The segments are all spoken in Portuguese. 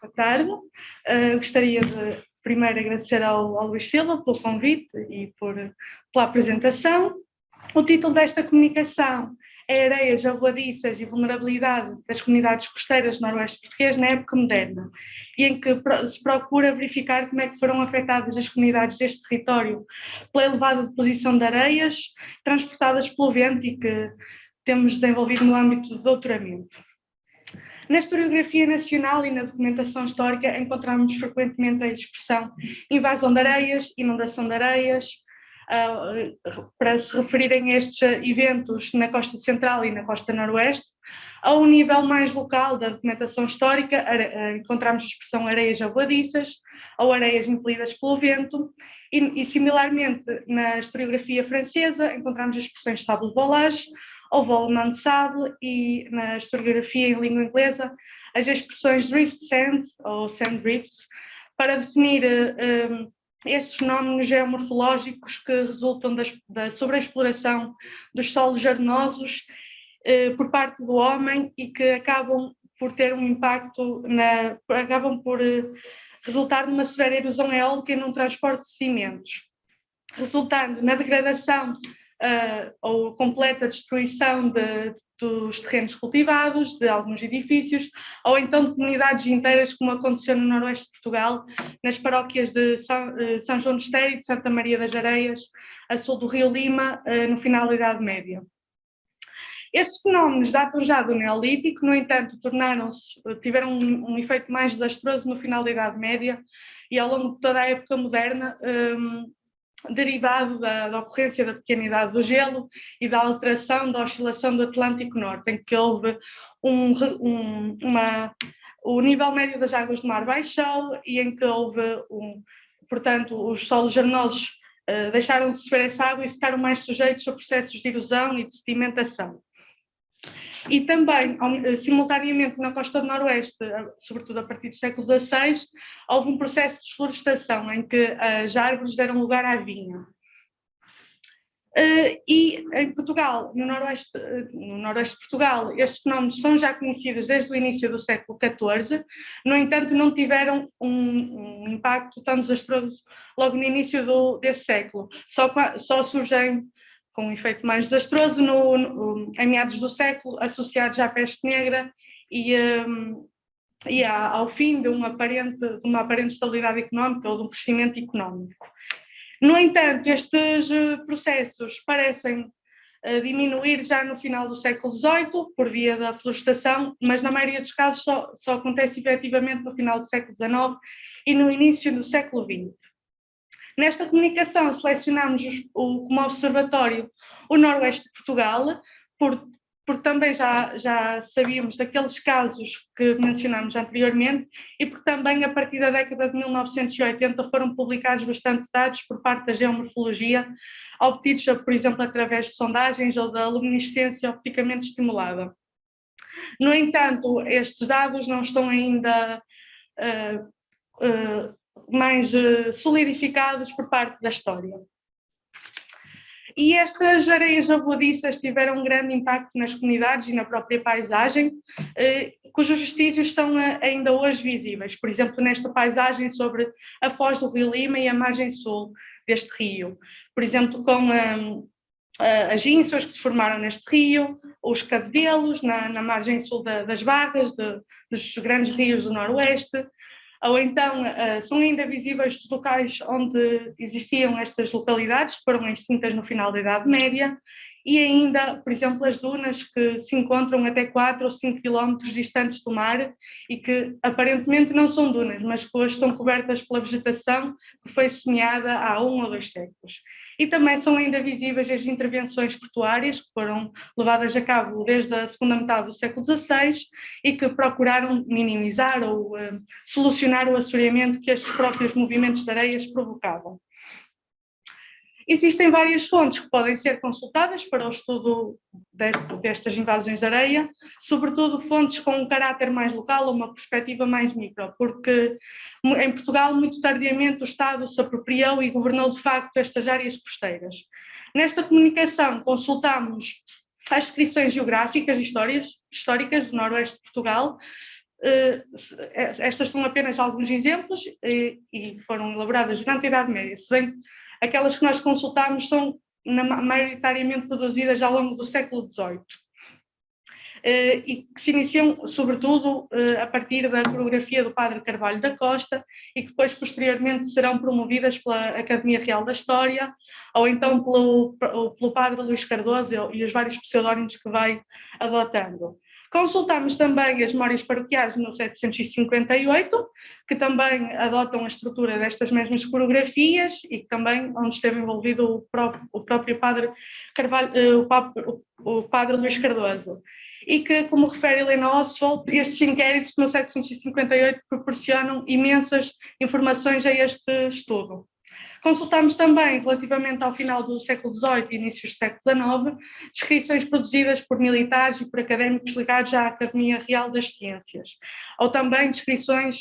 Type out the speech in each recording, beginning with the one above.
Boa tarde. Gostaria de primeiro agradecer ao Luís Silva pelo convite e pela apresentação. O título desta comunicação é Areias Jaboadiças e Vulnerabilidade das Comunidades Costeiras do Noroeste Português na Época Moderna, e em que se procura verificar como é que foram afetadas as comunidades deste território pela elevada deposição de areias transportadas pelo vento e que temos desenvolvido no âmbito do doutoramento. Na historiografia nacional e na documentação histórica encontramos frequentemente a expressão invasão de areias, inundação de areias, para se referirem a estes eventos na costa central e na costa noroeste. A um nível mais local da documentação histórica, encontramos a expressão areias jaboadiças ou areias impelidas pelo vento, e similarmente na historiografia francesa encontramos as expressões sable volage ou volement de sable, e na historiografia em língua inglesa as expressões drift sand ou sand drifts, para definir estes fenómenos geomorfológicos que resultam da sobreexploração dos solos arenosos por parte do homem e que acabam por ter um impacto, acabam por resultar numa severa erosão eólica e num transporte de sedimentos, resultando na degradação ou completa destruição dos terrenos cultivados, de alguns edifícios, ou então de comunidades inteiras, como aconteceu no noroeste de Portugal, nas paróquias de São João de Estério e de Santa Maria das Areias, a sul do Rio Lima, no final da Idade Média. Estes fenómenos datam já do Neolítico, no entanto, tiveram um efeito mais desastroso no final da Idade Média e ao longo de toda a época moderna, derivado da ocorrência da pequena idade do gelo e da alteração da oscilação do Atlântico Norte, em que houve o nível médio das águas do mar baixou e em que houve, portanto, os solos arenosos deixaram de receber essa água e ficaram mais sujeitos a processos de erosão e de sedimentação. E também, simultaneamente, na costa do Noroeste, sobretudo a partir do século XVI, houve um processo de desflorestação em que as árvores deram lugar à vinha. E em Portugal, no noroeste de Portugal, estes fenómenos são já conhecidos desde o início do século XIV, no entanto não tiveram um impacto tão desastroso logo no início desse século, só surgem com um efeito mais desastroso em meados do século, associados à peste negra e ao fim de uma aparente estabilidade económica ou de um crescimento económico. No entanto, estes processos parecem diminuir já no final do século XVIII, por via da florestação, mas na maioria dos casos só acontece efetivamente no final do século XIX e no início do século XX. Nesta comunicação selecionamos como observatório o noroeste de Portugal, porque também já sabíamos daqueles casos que mencionámos anteriormente e porque também a partir da década de 1980 foram publicados bastante dados por parte da geomorfologia, obtidos, por exemplo, através de sondagens ou da luminescência opticamente estimulada. No entanto, estes dados não estão ainda mais solidificados por parte da história. E estas areias jaboadiças tiveram um grande impacto nas comunidades e na própria paisagem, cujos vestígios são ainda hoje visíveis. Por exemplo, nesta paisagem sobre a foz do Rio Lima e a margem sul deste rio. Por exemplo, com as ínsuas que se formaram neste rio, os cabedelos na margem sul das barras dos grandes rios do Noroeste. Ou então são ainda visíveis os locais onde existiam estas localidades, que foram extintas no final da Idade Média, e ainda, por exemplo, as dunas que se encontram até 4 ou 5 quilómetros distantes do mar e que aparentemente não são dunas, mas que hoje estão cobertas pela vegetação que foi semeada há 1 ou 2 séculos. E também são ainda visíveis as intervenções portuárias que foram levadas a cabo desde a segunda metade do século XVI e que procuraram minimizar ou solucionar o assoreamento que estes próprios movimentos de areias provocavam. Existem várias fontes que podem ser consultadas para o estudo destas invasões de areia, sobretudo fontes com um caráter mais local ou uma perspectiva mais micro, porque em Portugal muito tardiamente o Estado se apropriou e governou de facto estas áreas costeiras. Nesta comunicação consultamos as descrições geográficas históricas do noroeste de Portugal, estas são apenas alguns exemplos e foram elaboradas durante a Idade Média, se bem que aquelas que nós consultámos são maioritariamente produzidas ao longo do século XVIII. E que se iniciam, sobretudo, a partir da coreografia do Padre Carvalho da Costa e que depois, posteriormente, serão promovidas pela Academia Real da História ou então pelo Padre Luís Cardoso e os vários pseudónimos que vai adotando. Consultamos também as Memórias Paroquiais de 1758, que também adotam a estrutura destas mesmas coreografias e que também onde esteve envolvido o próprio Padre Carvalho, o Padre Luís Cardoso. E que, como refere Helena Oswald, estes inquéritos de 1758 proporcionam imensas informações a este estudo. Consultamos também, relativamente ao final do século XVIII e inícios do século XIX, descrições produzidas por militares e por académicos ligados à Academia Real das Ciências, ou também descrições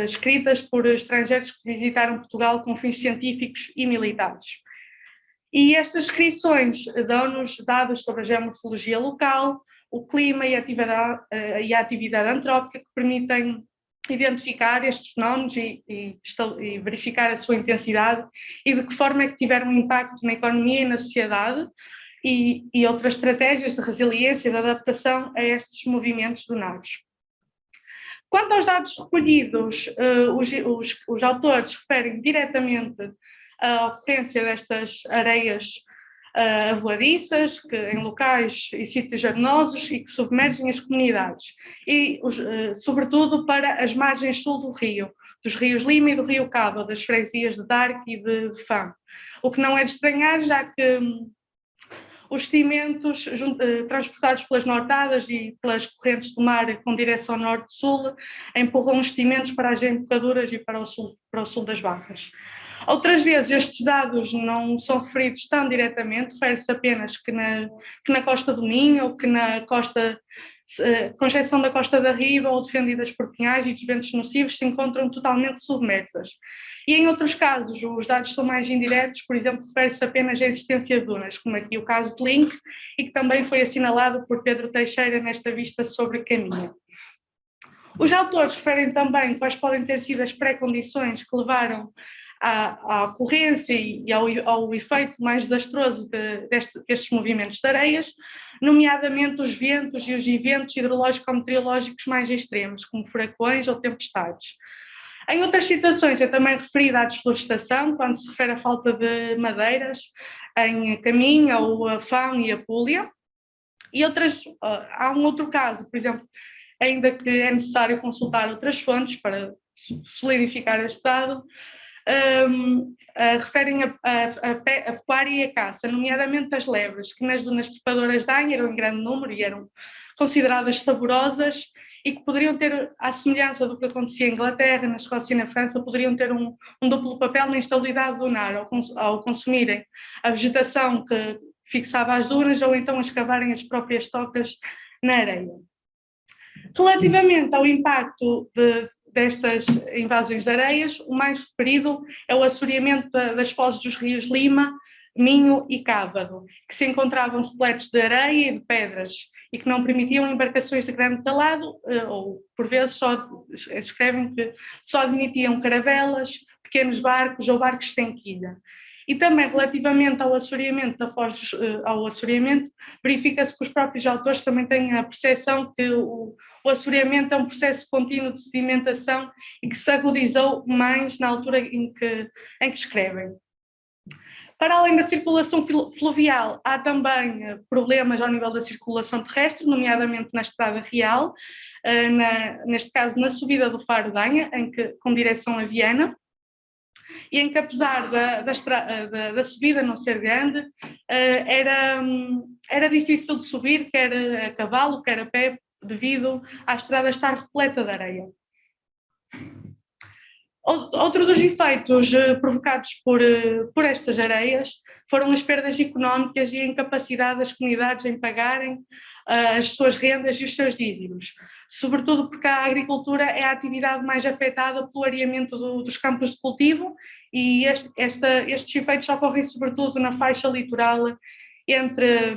escritas por estrangeiros que visitaram Portugal com fins científicos e militares. E estas descrições dão-nos dados sobre a geomorfologia local, o clima e a atividade antrópica que permitem identificar estes fenómenos e verificar a sua intensidade e de que forma é que tiveram um impacto na economia e na sociedade e outras estratégias de resiliência e de adaptação a estes movimentos dunados. Quanto aos dados recolhidos, os autores referem diretamente à ocorrência destas areias avoadiças, em locais e sítios arenosos e que submergem as comunidades, e sobretudo para as margens sul do rio, dos rios Lima e do rio Cabo, das freguesias de Darque e de Fã. O que não é de estranhar, já que os sedimentos transportados pelas nortadas e pelas correntes do mar com direção norte-sul empurram os sedimentos para as embocaduras e para o sul das barras. Outras vezes estes dados não são referidos tão diretamente, refere-se apenas que na costa do Minho ou que na costa, com exceção da costa da Riba ou defendidas por pinhais e dos ventos nocivos, se encontram totalmente submersas. E em outros casos os dados são mais indiretos, por exemplo, refere-se apenas à existência de dunas, como aqui o caso de Link, e que também foi assinalado por Pedro Teixeira nesta vista sobre Caminha. Os autores referem também quais podem ter sido as pré-condições que levaram à ocorrência e ao efeito mais desastroso destes movimentos de areias, nomeadamente os ventos e os eventos hidrológico-meteorológicos mais extremos, como furacões ou tempestades. Em outras situações é também referida à desflorestação, quando se refere à falta de madeiras em Caminha ou a Fão e a Púlia. E há um outro caso, por exemplo, ainda que é necessário consultar outras fontes para solidificar este dado, referem a pecuária e a caça, nomeadamente as lebres, que nas dunas trepadoras de Anha eram em grande número e eram consideradas saborosas e que poderiam ter, à semelhança do que acontecia em Inglaterra, na Escócia e na França, poderiam ter um duplo papel na instabilidade dunar, ao consumirem a vegetação que fixava as dunas ou então a escavarem as próprias tocas na areia. Relativamente ao impacto destas invasões de areias, o mais referido é o assoreamento das fozes dos rios Lima, Minho e Cávado, que se encontravam repletos de areia e de pedras e que não permitiam embarcações de grande calado, ou por vezes escrevem que só admitiam caravelas, pequenos barcos ou barcos sem quilha. E também relativamente ao assoreamento da foz, verifica-se que os próprios autores também têm a percepção que o assoreamento é um processo contínuo de sedimentação e que se agudizou mais na altura em que escrevem. Para além da circulação fluvial, há também problemas ao nível da circulação terrestre, nomeadamente na Estrada Real, neste caso na subida do Faro de Anha, com direção a Viana, e em que apesar da subida não ser grande, era difícil de subir, quer a cavalo, quer a pé, devido à estrada estar repleta de areia. Outro dos efeitos provocados por estas areias foram as perdas económicas e a incapacidade das comunidades em pagarem as suas rendas e os seus dízimos, sobretudo porque a agricultura é a atividade mais afetada pelo areamento dos campos de cultivo e estes efeitos ocorrem sobretudo na faixa litoral entre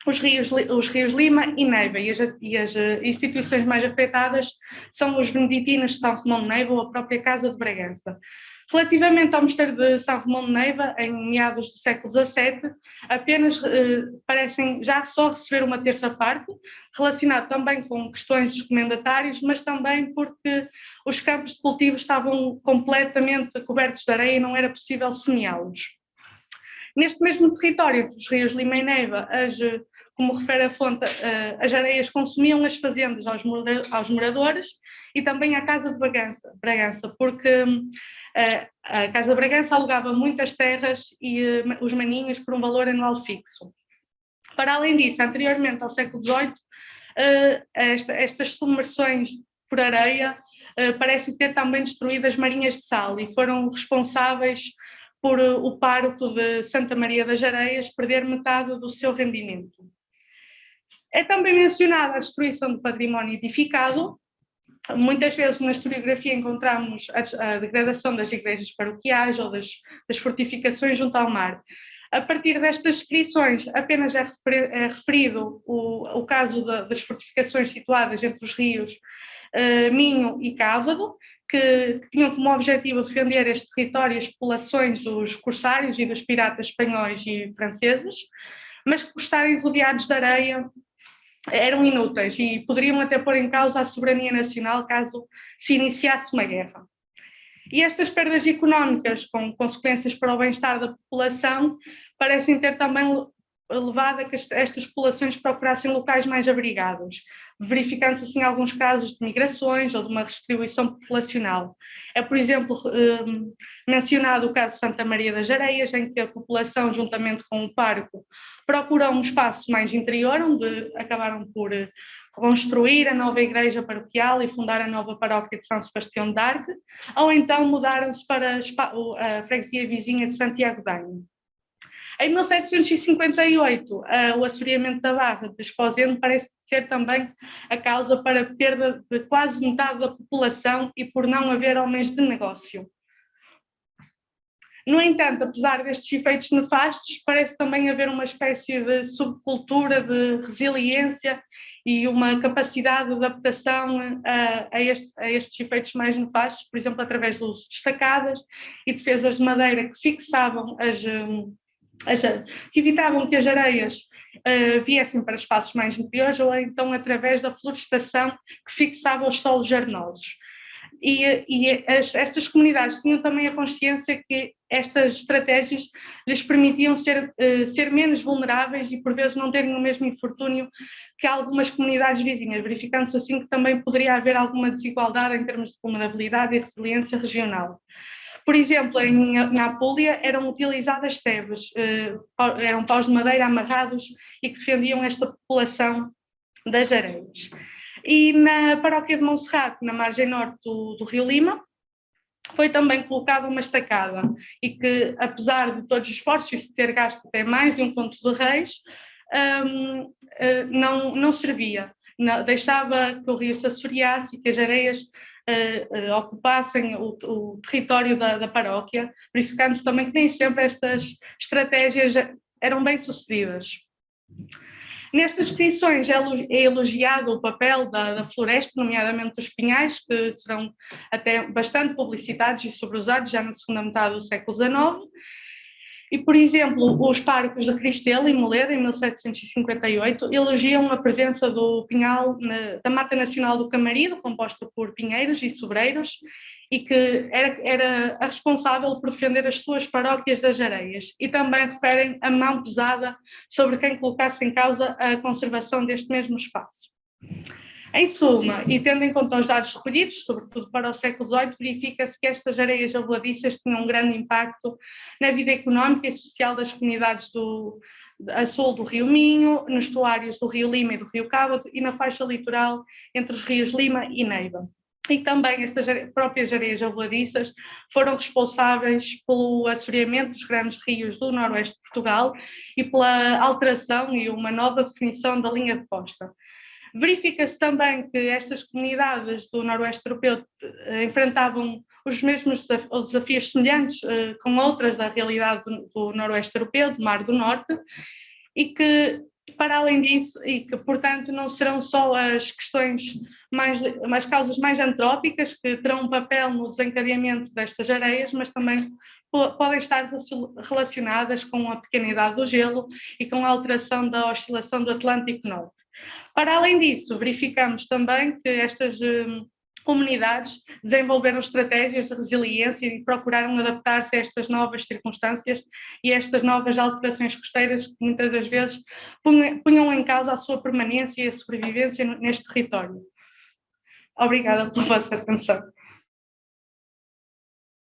os rios Lima e Neiva, e as instituições mais afetadas são os beneditinos de São Romão de Neiva ou a própria Casa de Bragança. Relativamente ao mosteiro de São Romão de Neiva, em meados do século XVII, apenas parecem já só receber uma terça parte, relacionado também com questões dos comendatários, mas também porque os campos de cultivo estavam completamente cobertos de areia e não era possível semeá-los. Neste mesmo território, entre os rios Lima e Neiva, como refere a fonte, as areias consumiam as fazendas aos moradores e também a Casa de Bragança, porque a Casa de Bragança alugava muitas terras e os maninhos por um valor anual fixo. Para além disso, anteriormente ao século XVIII, estas submersões por areia parecem ter também destruído as marinhas de sal e foram responsáveis por o pároco de Santa Maria das Areias perder metade do seu rendimento. É também mencionada a destruição do património edificado. Muitas vezes na historiografia encontramos a degradação das igrejas paroquiais ou das fortificações junto ao mar. A partir destas descrições, apenas é referido o caso das fortificações situadas entre os rios Minho e Cávado, que tinham como objetivo defender este território e as populações dos corsários e dos piratas espanhóis e franceses, mas que por estarem rodeados de areia eram inúteis e poderiam até pôr em causa a soberania nacional caso se iniciasse uma guerra. E estas perdas económicas, com consequências para o bem-estar da população, parecem ter também levado a que estas populações procurassem locais mais abrigados, verificando-se assim alguns casos de migrações ou de uma redistribuição populacional. É, por exemplo, mencionado o caso de Santa Maria das Areias, em que a população, juntamente com o pároco, procurou um espaço mais interior, onde acabaram por construir a nova igreja paroquial e fundar a nova paróquia de São Sebastião de Arce, ou então mudaram-se para a freguesia vizinha de Santiago de Anho. Em 1758, o assoreamento da Barra de Esposende parece ser também a causa para a perda de quase metade da população e por não haver homens de negócio. No entanto, apesar destes efeitos nefastos, parece também haver uma espécie de subcultura de resiliência e uma capacidade de adaptação a estes efeitos mais nefastos, por exemplo, através do uso de estacadas e defesas de madeira que fixavam que evitavam que as areias viessem para espaços mais interiores ou então através da florestação que fixava os solos arenosos. Estas comunidades tinham também a consciência que estas estratégias lhes permitiam ser menos vulneráveis e por vezes não terem o mesmo infortúnio que algumas comunidades vizinhas, verificando-se assim que também poderia haver alguma desigualdade em termos de vulnerabilidade e resiliência regional. Por exemplo, na Apulia eram utilizadas sebes, eram paus de madeira amarrados e que defendiam esta população das areias. E na paróquia de Monserrate, na margem norte do rio Lima, foi também colocada uma estacada e que, apesar de todos os esforços e de ter gasto até mais de um conto de reis, não servia, deixava que o rio se assoreasse e que as areias ocupassem o território da paróquia, verificando-se também que nem sempre estas estratégias eram bem sucedidas. Nestas descrições é elogiado o papel da floresta, nomeadamente dos pinhais, que serão até bastante publicitados e sobreusados já na segunda metade do século XIX. E, por exemplo, os párocos de Cristela e Moleda, em 1758, elogiam a presença do pinhal da Mata Nacional do Camarido, composta por pinheiros e sobreiros, e que era a responsável por defender as suas paróquias das areias. E também referem a mão pesada sobre quem colocasse em causa a conservação deste mesmo espaço. Em suma, e tendo em conta os dados recolhidos, sobretudo para o século XVIII, verifica-se que estas areias aveladiças tinham um grande impacto na vida económica e social das comunidades a sul do rio Minho, nos estuários do rio Lima e do rio Cávado e na faixa litoral entre os rios Lima e Neiva. E também estas próprias areias aveladiças foram responsáveis pelo assoreamento dos grandes rios do noroeste de Portugal e pela alteração e uma nova definição da linha de costa. Verifica-se também que estas comunidades do noroeste europeu enfrentavam os mesmos desafios semelhantes com outras da realidade do noroeste europeu, do Mar do Norte, e que Para além disso, e que, portanto, não serão só as questões as causas mais antrópicas que terão um papel no desencadeamento destas areias, mas também podem estar relacionadas com a pequenidade do gelo e com a alteração da oscilação do Atlântico Norte. Para além disso, verificamos também que estas comunidades desenvolveram estratégias de resiliência e procuraram adaptar-se a estas novas circunstâncias e a estas novas alterações costeiras que muitas das vezes punham em causa a sua permanência e a sobrevivência neste território. Obrigada pela vossa atenção.